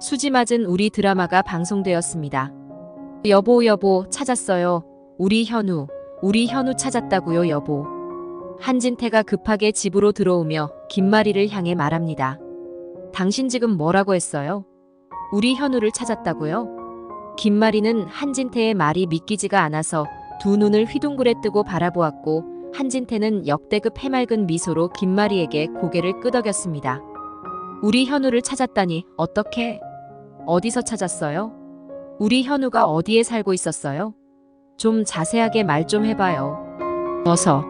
수지 맞은 우리 드라마가 방송되었습니다. 여보, 여보, 찾았어요. 우리 현우 찾았다고요, 여보. 한진태가 급하게 집으로 들어오며 김마리를 향해 말합니다. 당신 지금 뭐라고 했어요? 우리 현우를 찾았다고요? 김마리는 한진태의 말이 믿기지가 않아서 두 눈을 휘둥그레 뜨고 바라보았고, 한진태는 역대급 해맑은 미소로 김마리에게 고개를 끄덕였습니다. 우리 현우를 찾았다니, 어떻게? 어디서 찾았어요? 우리 현우가 어디에 살고 있었어요? 좀 자세하게 말 좀 해봐요. 어서.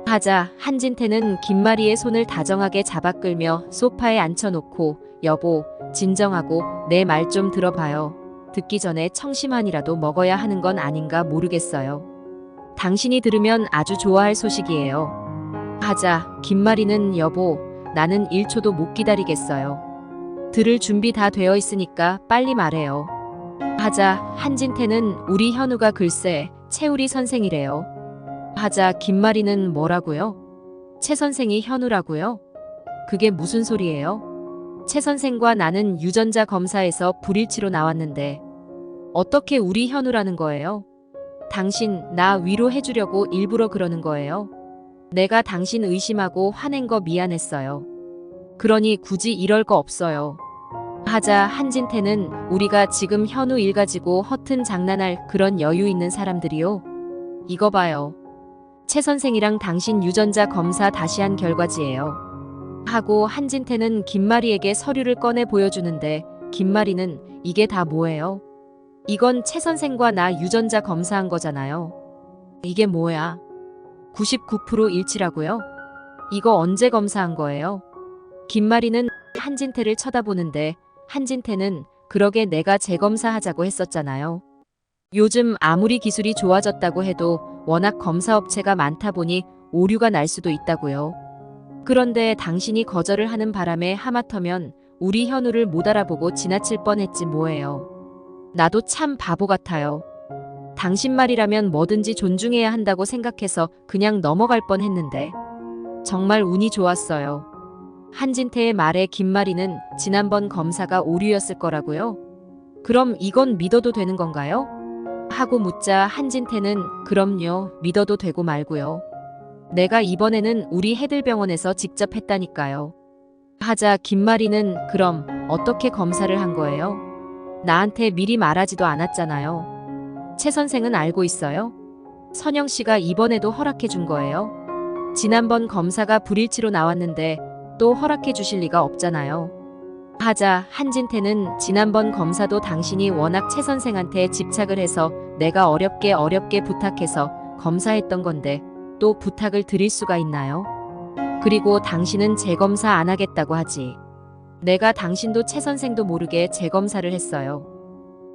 하자 한진태는 김마리의 손을 다정하게 잡아 끌며 소파에 앉혀놓고, 여보, 진정하고 내 말 좀 들어봐요. 듣기 전에 청심환이라도 먹어야 하는 건 아닌가 모르겠어요. 당신이 들으면 아주 좋아할 소식이에요. 하자 김마리는, 여보, 나는 1초도 못 기다리겠어요. 들을 준비 다 되어 있으니까 빨리 말해요. 하자 한진태는, 우리 현우가 글쎄 채우리 선생이래요. 하자 김마리는, 뭐라고요? 최 선생이 현우라고요? 그게 무슨 소리예요? 최 선생과 나는 유전자 검사에서 불일치로 나왔는데 어떻게 우리 현우라는 거예요? 당신 나 위로해주려고 일부러 그러는 거예요? 내가 당신 의심하고 화낸 거 미안했어요. 그러니 굳이 이럴 거 없어요. 하자 한진태는, 우리가 지금 현우 일 가지고 허튼 장난할 그런 여유 있는 사람들이요? 이거 봐요. 최 선생이랑 당신 유전자 검사 다시 한 결과지예요. 하고 한진태는 김마리에게 서류를 꺼내 보여주는데, 김마리는 이게 다 뭐예요? 이건 최 선생과 나 유전자 검사한 거잖아요. 이게 뭐야? 99% 일치라고요? 이거 언제 검사한 거예요? 김마리는 한진태를 쳐다보는데, 한진태는, 그러게 내가 재검사하자고 했었잖아요. 요즘 아무리 기술이 좋아졌다고 해도 워낙 검사업체가 많다 보니 오류가 날 수도 있다고요. 그런데 당신이 거절을 하는 바람에 하마터면 우리 현우를 못 알아보고 지나칠 뻔했지 뭐예요. 나도 참 바보 같아요. 당신 말이라면 뭐든지 존중해야 한다고 생각해서 그냥 넘어갈 뻔했는데 정말 운이 좋았어요. 한진태의 말에 김마리는, 지난번 검사가 오류였을 거라고요? 그럼 이건 믿어도 되는 건가요? 하고 묻자 한진태는, 그럼요, 믿어도 되고 말고요. 내가 이번에는 우리 해들병원에서 직접 했다니까요. 하자 김마리는, 그럼 어떻게 검사를 한 거예요? 나한테 미리 말하지도 않았잖아요. 최 선생은 알고 있어요? 선영 씨가 이번에도 허락해 준 거예요? 지난번 검사가 불일치로 나왔는데 또 허락해 주실 리가 없잖아요. 하자 한진태는, 지난번 검사도 당신이 워낙 최 선생한테 집착을 해서 내가 어렵게 부탁해서 검사했던 건데 또 부탁을 드릴 수가 있나요? 그리고 당신은 재검사 안 하겠다고 하지. 내가 당신도 최 선생도 모르게 재검사를 했어요.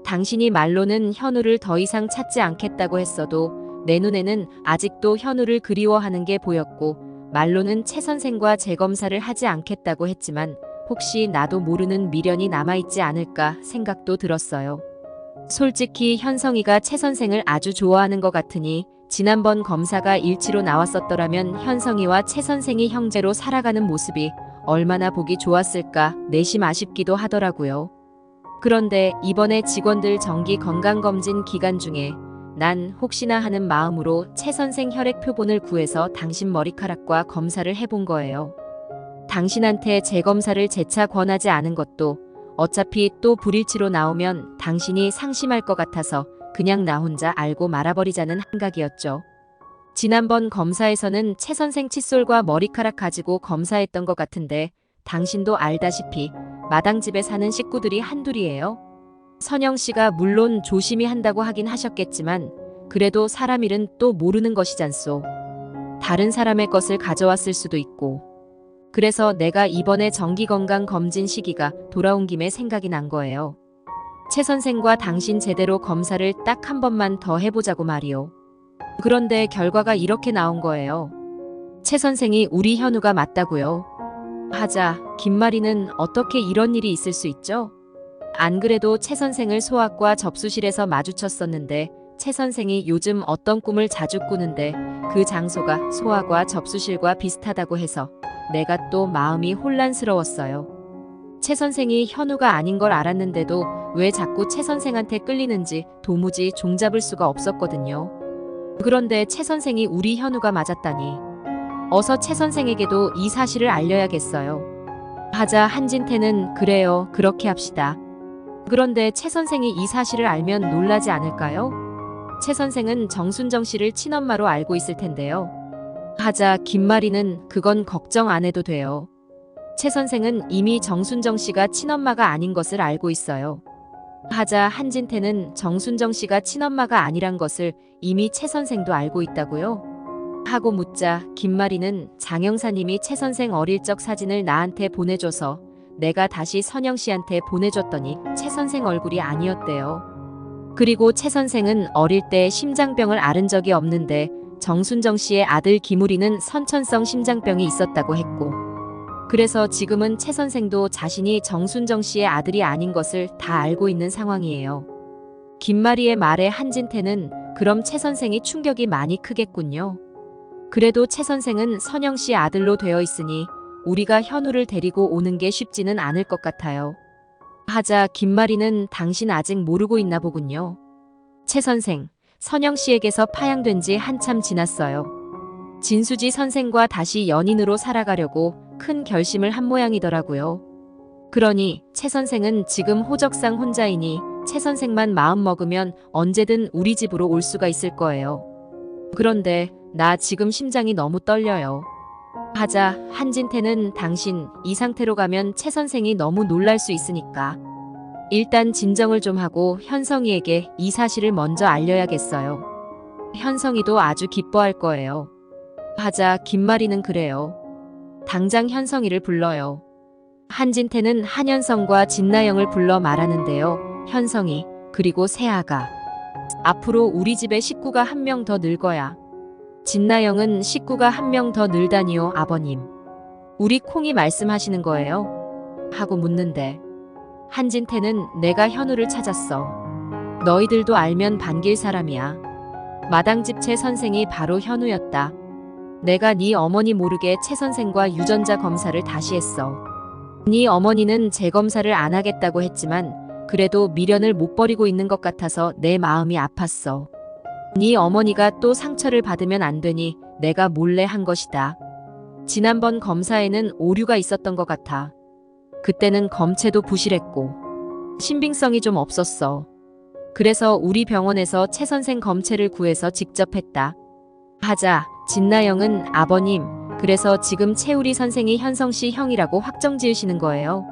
당신이 말로는 현우를 더 이상 찾지 않겠다고 했어도 내 눈에는 아직도 현우를 그리워하는 게 보였고, 말로는 최 선생과 재검사를 하지 않겠다고 했지만 혹시 나도 모르는 미련이 남아있지 않을까 생각도 들었어요. 솔직히 현성이가 최 선생을 아주 좋아하는 것 같으니 지난번 검사가 일치로 나왔었더라면 현성이와 최 선생이 형제로 살아가는 모습이 얼마나 보기 좋았을까 내심 아쉽기도 하더라고요. 그런데 이번에 직원들 정기 건강검진 기간 중에 난 혹시나 하는 마음으로 최 선생 혈액 표본을 구해서 당신 머리카락과 검사를 해본 거예요. 당신한테 재검사를 재차 권하지 않은 것도 어차피 또 불일치로 나오면 당신이 상심할 것 같아서 그냥 나 혼자 알고 말아버리자는 한각이었죠. 지난번 검사에서는 최 선생 칫솔과 머리카락 가지고 검사했던 것 같은데 당신도 알다시피 마당집에 사는 식구들이 한둘이에요. 선영 씨가 물론 조심히 한다고 하긴 하셨겠지만 그래도 사람 일은 또 모르는 것이잖소. 다른 사람의 것을 가져왔을 수도 있고. 그래서 내가 이번에 정기건강검진 시기가 돌아온 김에 생각이 난 거예요. 최 선생과 당신 제대로 검사를 딱 한 번만 더 해보자고 말이오. 그런데 결과가 이렇게 나온 거예요. 최 선생이 우리 현우가 맞다고요. 하자 김마리는, 어떻게 이런 일이 있을 수 있죠? 안 그래도 최 선생을 소아과 접수실에서 마주쳤었는데 최 선생이 요즘 어떤 꿈을 자주 꾸는데 그 장소가 소아과 접수실과 비슷하다고 해서 내가 또 마음이 혼란스러웠어요. 최 선생이 현우가 아닌 걸 알았는데도 왜 자꾸 최 선생한테 끌리는지 도무지 종잡을 수가 없었거든요. 그런데 최 선생이 우리 현우가 맞았다니. 어서 최 선생에게도 이 사실을 알려야겠어요. 하자 한진태는 그래요, 그렇게 합시다. 그런데 최 선생이 이 사실을 알면 놀라지 않을까요? 최 선생은 정순정 씨를 친엄마로 알고 있을 텐데요. 하자 김마리는 그건 걱정 안 해도 돼요. 최 선생은 이미 정순정 씨가 친엄마가 아닌 것을 알고 있어요. 하자 한진태는 정순정 씨가 친엄마가 아니란 것을 이미 최 선생도 알고 있다고요? 하고 묻자 김마리는 장영사님이 최 선생 어릴 적 사진을 나한테 보내줘서 내가 다시 선영 씨한테 보내줬더니 최 선생 얼굴이 아니었대요. 그리고 최 선생은 어릴 때 심장병을 앓은 적이 없는데 정순정 씨의 아들 김우리는 선천성 심장병이 있었다고 했고, 그래서 지금은 최 선생도 자신이 정순정 씨의 아들이 아닌 것을 다 알고 있는 상황이에요. 김마리의 말에 한진태는 그럼 최 선생이 충격이 많이 크겠군요. 그래도 최 선생은 선영 씨 아들로 되어 있으니 우리가 현우를 데리고 오는 게 쉽지는 않을 것 같아요. 하자 김마리는 당신 아직 모르고 있나 보군요. 최 선생, 선영 씨에게서 파양된 지 한참 지났어요. 진수지 선생과 다시 연인으로 살아가려고 큰 결심을 한 모양이더라고요. 그러니 최 선생은 지금 호적상 혼자이니 최 선생만 마음 먹으면 언제든 우리 집으로 올 수가 있을 거예요. 그런데 나 지금 심장이 너무 떨려요. 하자 한진태는 당신 이 상태로 가면 최 선생이 너무 놀랄 수 있으니까 일단 진정을 좀 하고 현성이에게 이 사실을 먼저 알려야겠어요. 현성이도 아주 기뻐할 거예요. 하자 김마리는 그래요. 당장 현성이를 불러요. 한진태는 한현성과 진나영을 불러 말하는데요. 현성이, 그리고 세아가. 앞으로 우리 집에 식구가 한 명 더 늘 거야. 진나영은 식구가 한 명 더 늘다니요, 아버님. 우리 콩이 말씀하시는 거예요? 하고 묻는데 한진태는 내가 현우를 찾았어. 너희들도 알면 반길 사람이야. 마당집 최 선생이 바로 현우였다. 내가 네 어머니 모르게 최 선생과 유전자 검사를 다시 했어. 네 어머니는 재검사를 안 하겠다고 했지만 그래도 미련을 못 버리고 있는 것 같아서 내 마음이 아팠어. 네 어머니가 또 상처를 받으면 안 되니 내가 몰래 한 것이다. 지난번 검사에는 오류가 있었던 것 같아. 그때는 검체도 부실했고 신빙성이 좀 없었어. 그래서 우리 병원에서 최 선생 검체를 구해서 직접 했다. 하자 진나영은 아버님, 그래서 지금 최우리 선생이 현성 씨 형이라고 확정 지으시는 거예요?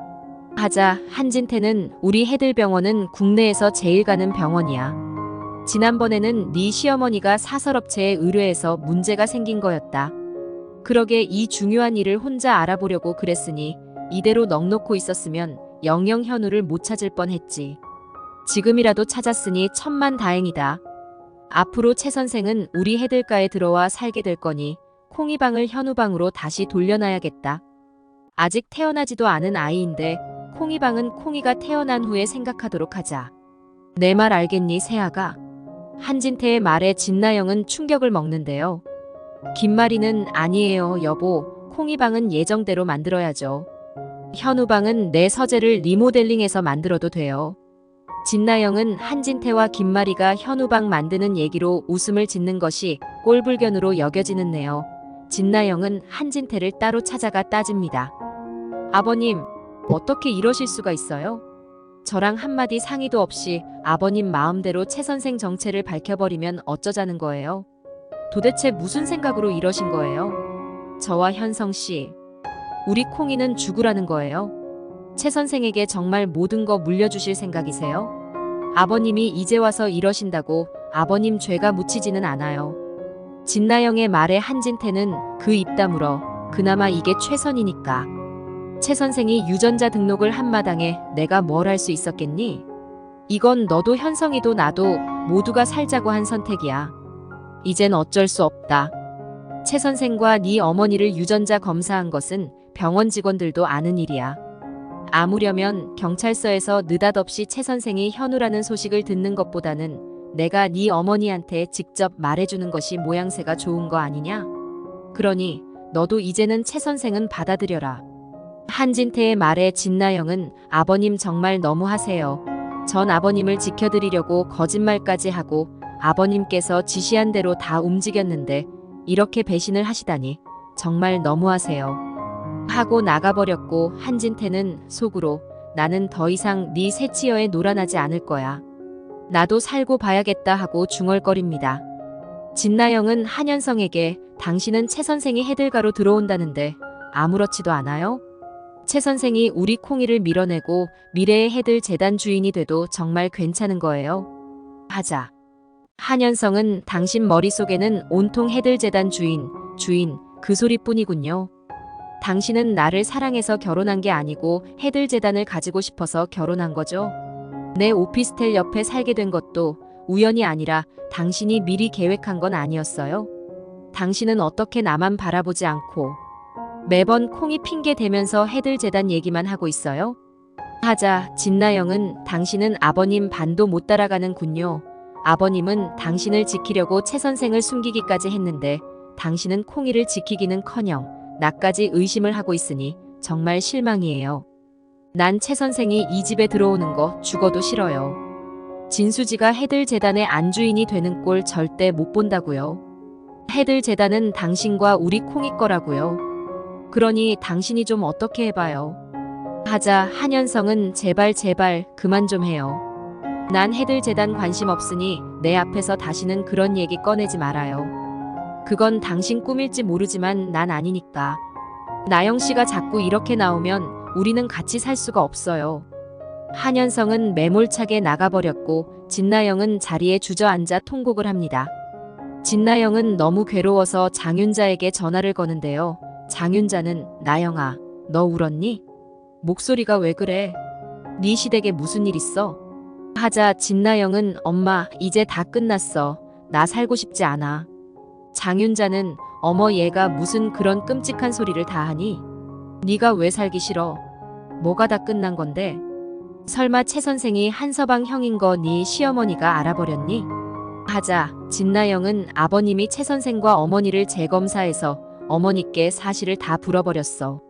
하자 한진태는 우리 해들병원은 국내에서 제일 가는 병원이야. 지난번에는 네 시어머니가 사설업체에 의뢰해서 문제가 생긴 거였다. 그러게 이 중요한 일을 혼자 알아보려고 그랬으니 이대로 넋놓고 있었으면 영영 현우를 못 찾을 뻔했지. 지금이라도 찾았으니 천만다행이다. 앞으로 최 선생은 우리 해들가에 들어와 살게 될 거니 콩이방을 현우방으로 다시 돌려놔야겠다. 아직 태어나지도 않은 아이인데 콩이방은 콩이가 태어난 후에 생각하도록 하자. 내 말 알겠니, 세아가? 한진태의 말에 진나영은 충격을 먹는데요. 김마리는 아니에요, 여보. 콩이방은 예정대로 만들어야죠. 현우방은 내 서재를 리모델링해서 만들어도 돼요. 진나영은 한진태와 김마리가 현우방 만드는 얘기로 웃음을 짓는 것이 꼴불견으로 여겨지는네요. 진나영은 한진태를 따로 찾아가 따집니다. 아버님, 어떻게 이러실 수가 있어요? 저랑 한마디 상의도 없이 아버님 마음대로 최 선생 정체를 밝혀버리면 어쩌자는 거예요? 도대체 무슨 생각으로 이러신 거예요? 저와 현성 씨, 우리 콩이는 죽으라는 거예요? 최 선생에게 정말 모든 거 물려주실 생각이세요? 아버님이 이제 와서 이러신다고 아버님 죄가 묻히지는 않아요. 진나영의 말에 한진태는 그 입 다물어. 그나마 이게 최선이니까. 최 선생이 유전자 등록을 한 마당에 내가 뭘 할 수 있었겠니? 이건 너도 현성이도 나도 모두가 살자고 한 선택이야. 이젠 어쩔 수 없다. 최 선생과 네 어머니를 유전자 검사한 것은 병원 직원들도 아는 일이야. 아무려면 경찰서에서 느닷없이 최 선생이 현우라는 소식을 듣는 것보다는 내가 네 어머니한테 직접 말해주는 것이 모양새가 좋은 거 아니냐? 그러니 너도 이제는 최 선생은 받아들여라. 한진태의 말에 진나영은 아버님 정말 너무하세요. 전 아버님을 지켜드리려고 거짓말까지 하고 아버님께서 지시한 대로 다 움직였는데 이렇게 배신을 하시다니 정말 너무하세요. 하고 나가버렸고 한진태는 속으로 나는 더 이상 네 새치여에 놀아나지 않을 거야. 나도 살고 봐야겠다 하고 중얼거립니다. 진나영은 한현성에게 당신은 최 선생이 해들가로 들어온다는데 아무렇지도 않아요? 최 선생이 우리 콩이를 밀어내고 미래의 해들 재단 주인이 돼도 정말 괜찮은 거예요? 하자. 한현성은 당신 머릿속에는 온통 해들 재단 주인 그 소리뿐이군요. 당신은 나를 사랑해서 결혼한 게 아니고 해들 재단을 가지고 싶어서 결혼한 거죠. 내 오피스텔 옆에 살게 된 것도 우연이 아니라 당신이 미리 계획한 건 아니었어요. 당신은 어떻게 나만 바라보지 않고 매번 콩이 핑계 대면서 해들 재단 얘기만 하고 있어요? 하자 진나영은 당신은 아버님 반도 못 따라가는군요. 아버님은 당신을 지키려고 최 선생을 숨기기까지 했는데 당신은 콩이를 지키기는커녕 나까지 의심을 하고 있으니 정말 실망이에요. 난 최 선생이 이 집에 들어오는 거 죽어도 싫어요. 진수지가 해들 재단의 안주인이 되는 꼴 절대 못 본다고요. 해들 재단은 당신과 우리 콩이 거라고요. 그러니 당신이 좀 어떻게 해봐요. 하자 한현성은 제발 그만 좀 해요. 난 해들 재단 관심 없으니 내 앞에서 다시는 그런 얘기 꺼내지 말아요. 그건 당신 꿈일지 모르지만 난 아니니까. 나영씨가 자꾸 이렇게 나오면 우리는 같이 살 수가 없어요. 한현성은 매몰차게 나가버렸고 진나영은 자리에 주저앉아 통곡을 합니다. 진나영은 너무 괴로워서 장윤자에게 전화를 거는데요. 장윤자는 나영아, 너 울었니? 목소리가 왜 그래? 네 시댁에 무슨 일 있어? 하자 진나영은 엄마 이제 다 끝났어. 나 살고 싶지 않아. 장윤자는 어머 얘가 무슨 그런 끔찍한 소리를 다 하니? 네가 왜 살기 싫어? 뭐가 다 끝난 건데? 설마 최 선생이 한서방 형인 거 네 시어머니가 알아버렸니? 하자 진나영은 아버님이 최 선생과 어머니를 재검사해서 어머니께 사실을 다 불어버렸어.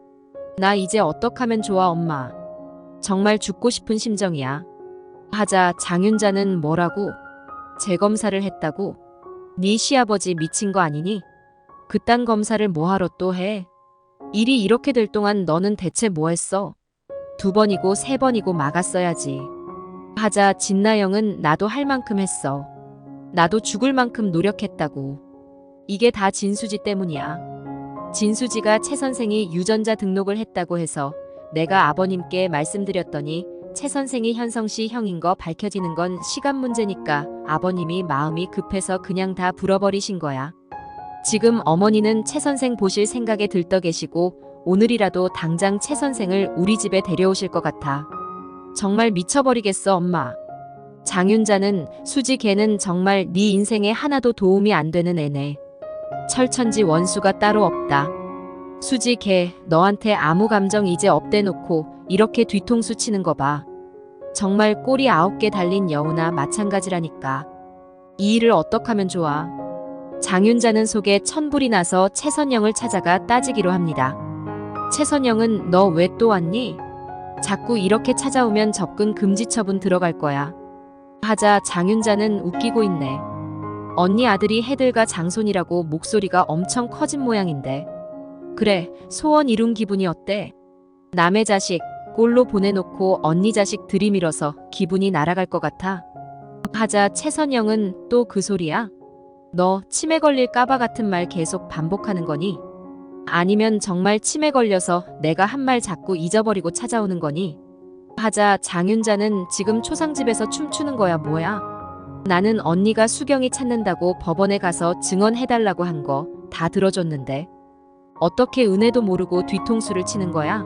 나 이제 어떡하면 좋아 엄마. 정말 죽고 싶은 심정이야. 하자 장윤자는 뭐라고? 재검사를 했다고? 네 시아버지 미친 거 아니니? 그딴 검사를 뭐하러 또 해? 일이 이렇게 될 동안 너는 대체 뭐 했어? 2번이고 3번이고 막았어야지. 하자 진나영은 나도 할 만큼 했어. 나도 죽을 만큼 노력했다고. 이게 다 진수지 때문이야. 진수지가 최 선생이 유전자 등록을 했다고 해서 내가 아버님께 말씀드렸더니 최 선생이 현성씨 형인 거 밝혀지는 건 시간 문제니까 아버님이 마음이 급해서 그냥 다 불어버리신 거야. 지금 어머니는 최 선생 보실 생각에 들떠 계시고 오늘이라도 당장 최 선생을 우리 집에 데려오실 것 같아. 정말 미쳐버리겠어 엄마. 장윤자는 수지 걔는 정말 네 인생에 하나도 도움이 안 되는 애네. 철천지 원수가 따로 없다. 수지 걔 너한테 아무 감정 이제 없대놓고 이렇게 뒤통수 치는 거 봐. 정말 꼬리 9개 달린 여우나 마찬가지라니까. 이 일을 어떡하면 좋아. 장윤자는 속에 천불이 나서 최선영을 찾아가 따지기로 합니다. 최선영은 너 왜 또 왔니? 자꾸 이렇게 찾아오면 접근 금지 처분 들어갈 거야. 하자 장윤자는 웃기고 있네. 언니 아들이 해들과 장손이라고 목소리가 엄청 커진 모양인데. 그래, 소원 이룬 기분이 어때? 남의 자식 꼴로 보내놓고 언니 자식 들이밀어서 기분이 날아갈 것 같아. 하자 최선영은 또 그 소리야? 너 치매 걸릴 까봐 같은 말 계속 반복하는 거니? 아니면 정말 치매 걸려서 내가 한 말 자꾸 잊어버리고 찾아오는 거니? 하자 장윤자는 지금 초상집에서 춤추는 거야 뭐야? 나는 언니가 수경이 찾는다고 법원에 가서 증언해달라고 한 거 다 들어줬는데 어떻게 은혜도 모르고 뒤통수를 치는 거야?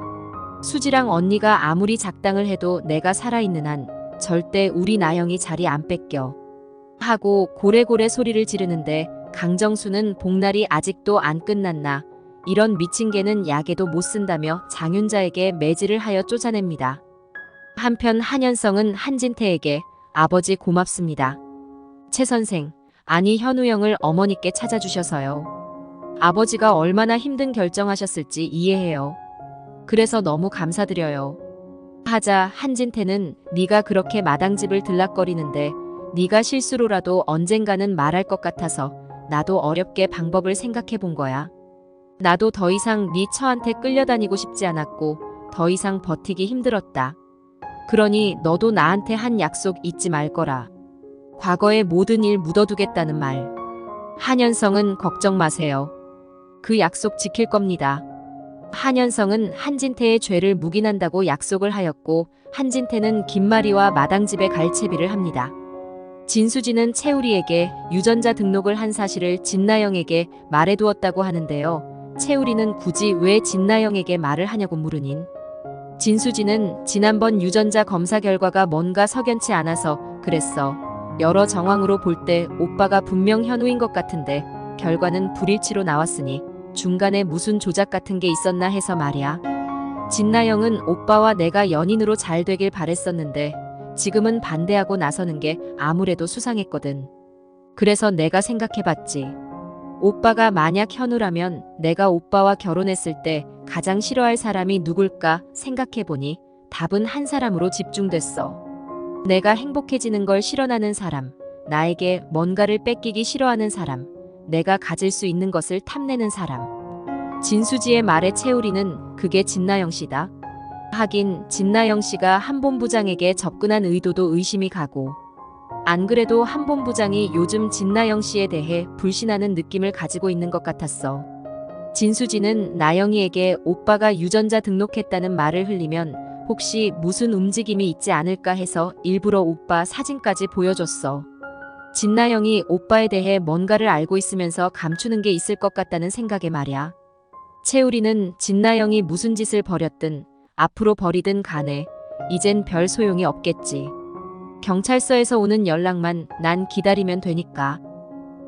수지랑 언니가 아무리 작당을 해도 내가 살아있는 한 절대 우리 나영이 자리 안 뺏겨. 하고 고래고래 소리를 지르는데 강정수는 복날이 아직도 안 끝났나. 이런 미친 개는 약에도 못 쓴다며 장윤자에게 매질을 하여 쫓아냅니다. 한편 한현성은 한진태에게 아버지 고맙습니다. 최 선생, 아니 현우 형을 어머니께 찾아주셔서요. 아버지가 얼마나 힘든 결정하셨을지 이해해요. 그래서 너무 감사드려요. 하자 한진태는 네가 그렇게 마당집을 들락거리는데 네가 실수로라도 언젠가는 말할 것 같아서 나도 어렵게 방법을 생각해 본 거야. 나도 더 이상 네 처한테 끌려다니고 싶지 않았고 더 이상 버티기 힘들었다. 그러니 너도 나한테 한 약속 잊지 말 거라. 과거의 모든 일 묻어두겠다는 말. 한현성은 걱정 마세요. 그 약속 지킬 겁니다. 한현성은 한진태의 죄를 묵인한다고 약속을 하였고 한진태는 김마리와 마당집에 갈 채비를 합니다. 진수지는 채우리에게 유전자 등록을 한 사실을 진나영에게 말해두었다고 하는데요. 채우리는 굳이 왜 진나영에게 말을 하냐고 물으닌 진수지는 지난번 유전자 검사 결과가 뭔가 석연치 않아서 그랬어. 여러 정황으로 볼 때 오빠가 분명 현우인 것 같은데 결과는 불일치로 나왔으니 중간에 무슨 조작 같은 게 있었나 해서 말이야. 진나영은 오빠와 내가 연인으로 잘 되길 바랬었는데 지금은 반대하고 나서는 게 아무래도 수상했거든. 그래서 내가 생각해봤지. 오빠가 만약 현우라면 내가 오빠와 결혼했을 때 가장 싫어할 사람이 누굴까 생각해보니 답은 한 사람으로 집중됐어. 내가 행복해지는 걸 싫어하는 사람, 나에게 뭔가를 뺏기기 싫어하는 사람, 내가 가질 수 있는 것을 탐내는 사람. 진수지의 말에 채우리는 그게 진나영 씨다. 하긴 진나영 씨가 한 본부장에게 접근한 의도도 의심이 가고 안 그래도 한 본부장이 요즘 진나영 씨에 대해 불신하는 느낌을 가지고 있는 것 같았어. 진수지는 나영이에게 오빠가 유전자 등록했다는 말을 흘리면 혹시 무슨 움직임이 있지 않을까 해서 일부러 오빠 사진까지 보여줬어. 진나영이 오빠에 대해 뭔가를 알고 있으면서 감추는 게 있을 것 같다는 생각에 말이야. 채우리는 진나영이 무슨 짓을 벌였든 앞으로 벌이든 간에 이젠 별 소용이 없겠지. 경찰서에서 오는 연락만 난 기다리면 되니까.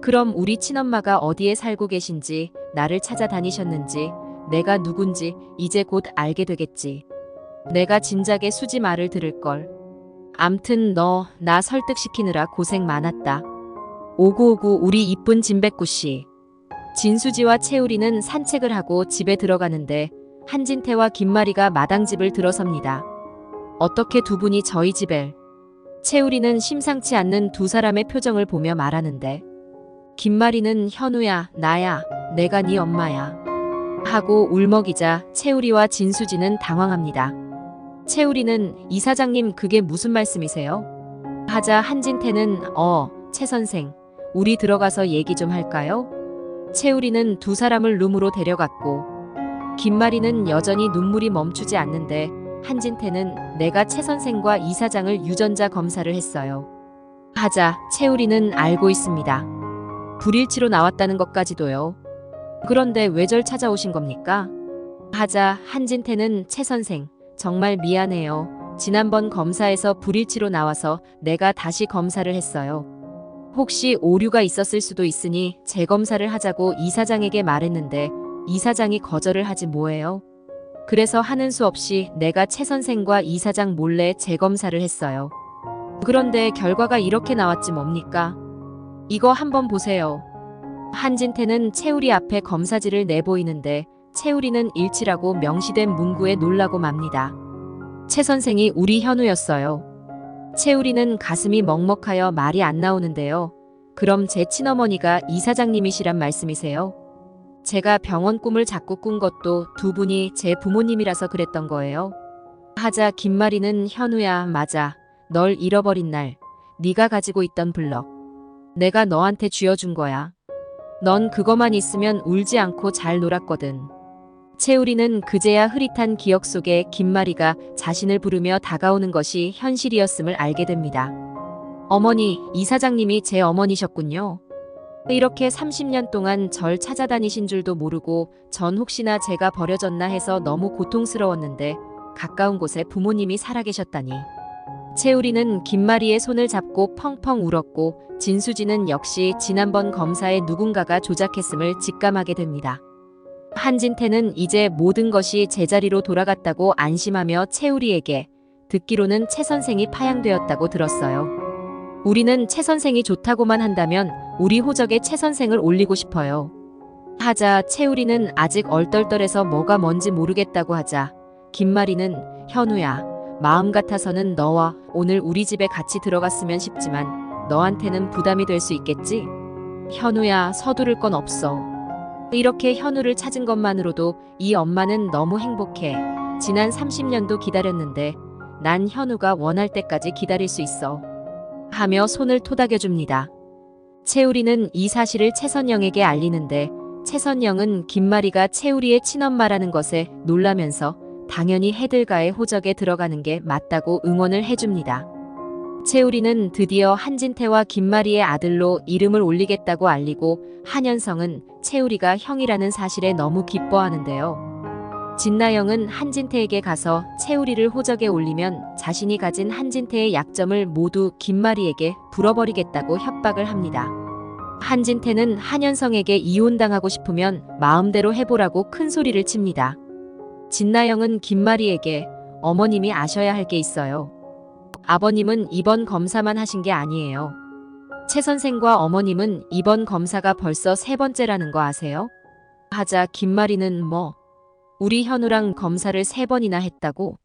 그럼 우리 친엄마가 어디에 살고 계신지, 나를 찾아다니셨는지, 내가 누군지 이제 곧 알게 되겠지. 내가 진작에 수지 말을 들을걸. 암튼 너 나 설득시키느라 고생 많았다. 오구오구 우리 이쁜 진백구씨. 진수지와 채우리는 산책을 하고 집에 들어가는데 한진태와 김마리가 마당집을 들어섭니다. 어떻게 두 분이 저희 집에? 채우리는 심상치 않는 두 사람의 표정을 보며 말하는데 김마리는 현우야, 나야, 내가 네 엄마야 하고 울먹이자 채우리와 진수지는 당황합니다. 채우리는 이 사장님 그게 무슨 말씀이세요? 하자 한진태는 최 선생, 우리 들어가서 얘기 좀 할까요? 채우리는 두 사람을 룸으로 데려갔고 김마리는 여전히 눈물이 멈추지 않는데 한진태는 내가 최 선생과 이 사장을 유전자 검사를 했어요. 하자 채우리는 알고 있습니다. 불일치로 나왔다는 것까지도요. 그런데 왜 절 찾아오신 겁니까? 하자 한진태는 최 선생 정말 미안해요. 지난번 검사에서 불일치로 나와서 내가 다시 검사를 했어요. 혹시 오류가 있었을 수도 있으니 재검사를 하자고 이사장에게 말했는데 이사장이 거절을 하지 뭐예요. 그래서 하는 수 없이 내가 최 선생과 이사장 몰래 재검사를 했어요. 그런데 결과가 이렇게 나왔지 뭡니까? 이거 한번 보세요. 한진태는 채우리 앞에 검사지를 내보이는데 채우리는 일치라고 명시된 문구에 놀라고 맙니다. 최 선생이 우리 현우였어요. 채우리는 가슴이 먹먹하여 말이 안 나오는데요. 그럼 제 친어머니가 이사장님이시란 말씀이세요? 제가 병원 꿈을 자꾸 꾼 것도 두 분이 제 부모님이라서 그랬던 거예요. 하자 김마리는 현우야 맞아. 널 잃어버린 날 네가 가지고 있던 블럭. 내가 너한테 쥐어준 거야. 넌 그거만 있으면 울지 않고 잘 놀았거든. 채우리는 그제야 흐릿한 기억 속에 김마리가 자신을 부르며 다가오는 것이 현실이었음을 알게 됩니다. 어머니, 이 사장님이 제 어머니셨군요. 이렇게 30년 동안 절 찾아다니신 줄도 모르고 전 혹시나 제가 버려졌나 해서 너무 고통스러웠는데 가까운 곳에 부모님이 살아계셨다니. 채우리는 김마리의 손을 잡고 펑펑 울었고 진수지는 역시 지난번 검사에 누군가가 조작했음을 직감하게 됩니다. 한진태는 이제 모든 것이 제자리로 돌아갔다고 안심하며 채우리에게 듣기로는 최 선생이 파양되었다고 들었어요. 우리는 최 선생이 좋다고만 한다면 우리 호적에 최 선생을 올리고 싶어요. 하자 채우리는 아직 얼떨떨해서 뭐가 뭔지 모르겠다고 하자 김마리는 현우야, 마음 같아서는 너와 오늘 우리 집에 같이 들어갔으면 싶지만 너한테는 부담이 될 수 있겠지? 현우야, 서두를 건 없어. 이렇게 현우를 찾은 것만으로도 이 엄마는 너무 행복해. 지난 30년도 기다렸는데 난 현우가 원할 때까지 기다릴 수 있어. 하며 손을 토닥여줍니다. 채우리는 이 사실을 최선영에게 알리는데 최선영은 김마리가 채우리의 친엄마라는 것에 놀라면서 당연히 해들가의 호적에 들어가는 게 맞다고 응원을 해줍니다. 채우리는 드디어 한진태와 김마리의 아들로 이름을 올리겠다고 알리고 한현성은 채우리가 형이라는 사실에 너무 기뻐하는데요. 진나영은 한진태에게 가서 채우리를 호적에 올리면 자신이 가진 한진태의 약점을 모두 김마리에게 불어버리겠다고 협박을 합니다. 한진태는 한현성에게 이혼당하고 싶으면 마음대로 해보라고 큰 소리를 칩니다. 진나영은 김마리에게 어머님이 아셔야 할 게 있어요. 아버님은 이번 검사만 하신 게 아니에요. 최 선생과 어머님은 이번 검사가 벌써 3번째라는 거 아세요? 하자 김마리는 우리 현우랑 검사를 3번이나 했다고?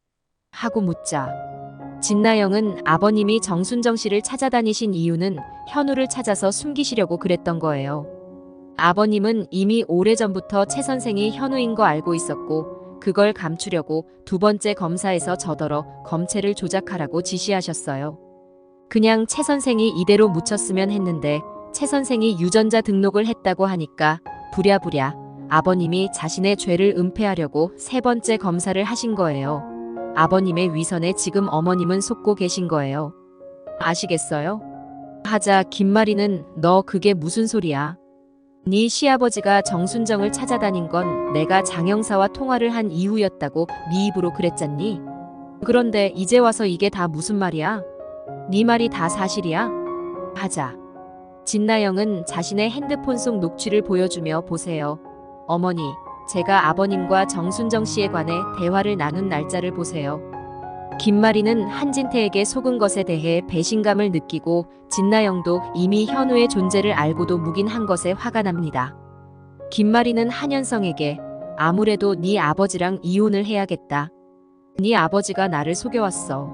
하고 묻자. 진나영은 아버님이 정순정 씨를 찾아다니신 이유는 현우를 찾아서 숨기시려고 그랬던 거예요. 아버님은 이미 오래전부터 최 선생이 현우인 거 알고 있었고 그걸 감추려고 2번째 검사에서 저더러 검체를 조작하라고 지시하셨어요. 그냥 최 선생이 이대로 묻혔으면 했는데 최 선생이 유전자 등록을 했다고 하니까 부랴부랴 아버님이 자신의 죄를 은폐하려고 3번째 검사를 하신 거예요. 아버님의 위선에 지금 어머님은 속고 계신 거예요. 아시겠어요? 하자 김마리는 너 그게 무슨 소리야? 네 시아버지가 정순정을 찾아다닌 건 내가 장영사와 통화를 한 이후였다고 네 입으로 그랬잖니? 그런데 이제 와서 이게 다 무슨 말이야? 네 말이 다 사실이야? 하자. 진나영은 자신의 핸드폰 속 녹취를 보여주며 보세요. 어머니, 제가 아버님과 정순정 씨에 관해 대화를 나눈 날짜를 보세요. 김마리는 한진태에게 속은 것에 대해 배신감을 느끼고 진나영도 이미 현우의 존재를 알고도 묵인한 것에 화가 납니다. 김마리는 한현성에게 아무래도 네 아버지랑 이혼을 해야겠다. 네 아버지가 나를 속여왔어.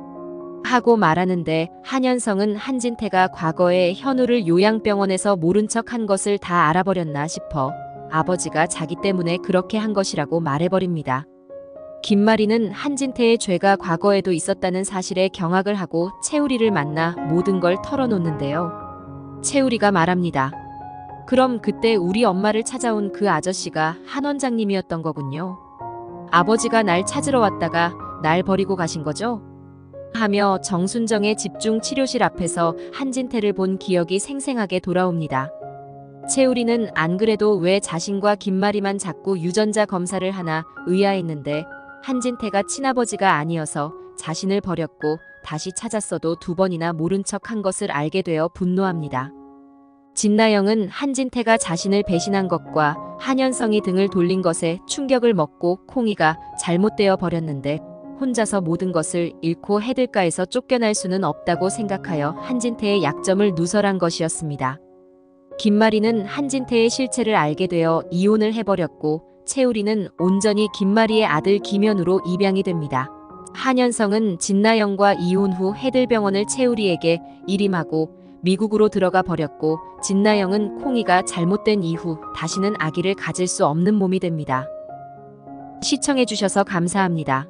하고 말하는데 한현성은 한진태가 과거에 현우를 요양병원에서 모른 척한 것을 다 알아버렸나 싶어 아버지가 자기 때문에 그렇게 한 것이라고 말해버립니다. 김마리는 한진태의 죄가 과거에도 있었다는 사실에 경악을 하고 채우리를 만나 모든 걸 털어놓는데요. 채우리가 말합니다. 그럼 그때 우리 엄마를 찾아온 그 아저씨가 한 원장님이었던 거군요. 아버지가 날 찾으러 왔다가 날 버리고 가신 거죠? 하며 정순정의 집중 치료실 앞에서 한진태를 본 기억이 생생하게 돌아옵니다. 채우리는 안 그래도 왜 자신과 김마리만 자꾸 유전자 검사를 하나 의아했는데 한진태가 친아버지가 아니어서 자신을 버렸고 다시 찾았어도 2번이나 모른 척한 것을 알게 되어 분노합니다. 진나영은 한진태가 자신을 배신한 것과 한현성이 등을 돌린 것에 충격을 먹고 콩이가 잘못되어 버렸는데 혼자서 모든 것을 잃고 해들가에서 쫓겨날 수는 없다고 생각하여 한진태의 약점을 누설한 것이었습니다. 김마리는 한진태의 실체를 알게 되어 이혼을 해버렸고 채우리는 온전히 김마리의 아들 김현우로 입양이 됩니다. 한현성은 진나영과 이혼 후 해들병원을 채우리에게 일임하고 미국으로 들어가 버렸고 진나영은 콩이가 잘못된 이후 다시는 아기를 가질 수 없는 몸이 됩니다. 시청해주셔서 감사합니다.